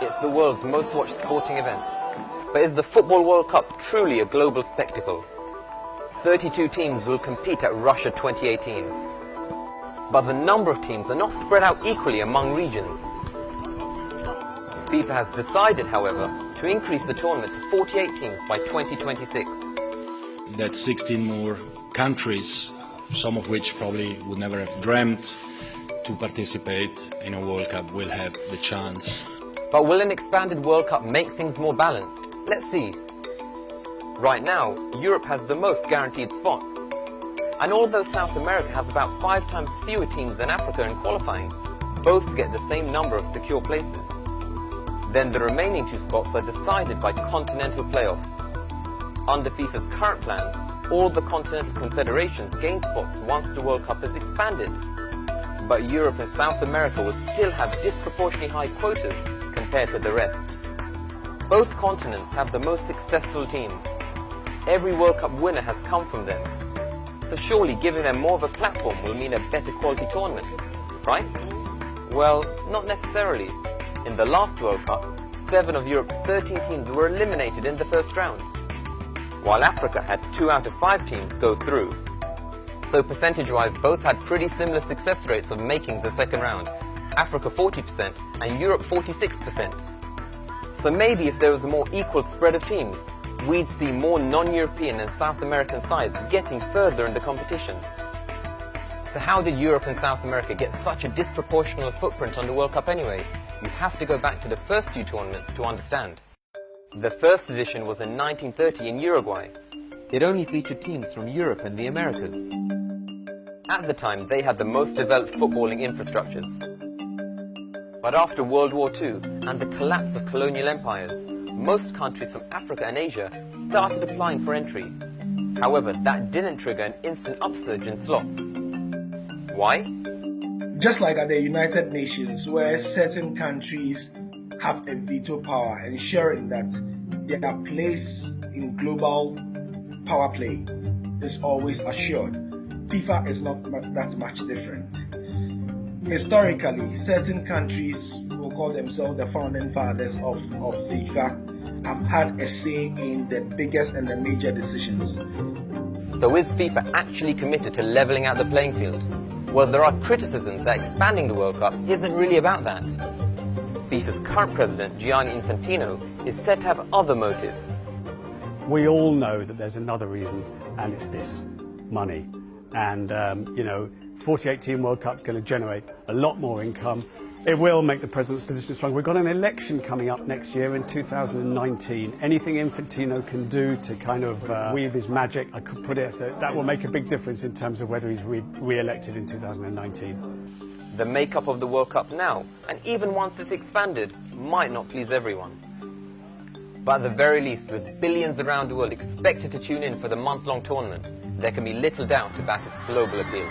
It's the world's most watched sporting event. But is the Football World Cup truly a global spectacle? 32 teams will compete at Russia 2018. But the number of teams are not spread out equally among regions. FIFA has decided, however, to increase the tournament to 48 teams by 2026. That's 16 more countries, some of which probably would never have dreamt to participate in a World Cup, will have the chance. But will an expanded World Cup make things more balanced? Let's see. Right now, Europe has the most guaranteed spots. And although South America has about 5 times fewer teams than Africa in qualifying, both get the same number of secure places. Then the remaining 2 spots are decided by continental playoffs. Under FIFA's current plan, all the continental confederations gain spots once the World Cup is expanded. But Europe and South America will still have disproportionately high quotas compared to the rest. Both continents have the most successful teams. Every World Cup winner has come from them. So surely giving them more of a platform will mean a better quality tournament, right? Well, not necessarily. In the last World Cup, 7 of Europe's 13 teams were eliminated in the first round, while Africa had 2 out of 5 teams go through. So percentage-wise, both had pretty similar success rates of making the second round. Africa 40% and Europe 46%. So maybe if there was a more equal spread of teams, we'd see more non-European and South American sides getting further in the competition. So how did Europe and South America get such a disproportional footprint on the World Cup anyway? You have to go back to the first few tournaments to understand. The first edition was in 1930 in Uruguay. It only featured teams from Europe and the Americas. At the time, they had the most developed footballing infrastructures. But after World War II and the collapse of colonial empires, most countries from Africa and Asia started applying for entry. However, that didn't trigger an instant upsurge in slots. Why? Just like at the United Nations, where certain countries have a veto power, ensuring that their place in global power play is always assured, FIFA is not that much different. Historically, certain countries who call themselves the founding fathers of FIFA have had a say in the biggest and the major decisions. So is FIFA actually committed to levelling out the playing field? Well, there are criticisms that expanding the World Cup isn't really about that. FIFA's current president, Gianni Infantino, is said to have other motives. We all know that there's another reason, and it's this: money. And, 48-team World Cup is going to generate a lot more income. It will make the president's position stronger. We've got an election coming up next year in 2019. Anything Infantino can do to kind of weave his magic, I could put it, so that will make a big difference in terms of whether he's re-elected in 2019. The makeup of the World Cup now, and even once it's expanded, might not please everyone. But at the very least, with billions around the world expected to tune in for the month-long tournament, there can be little doubt about its global appeal.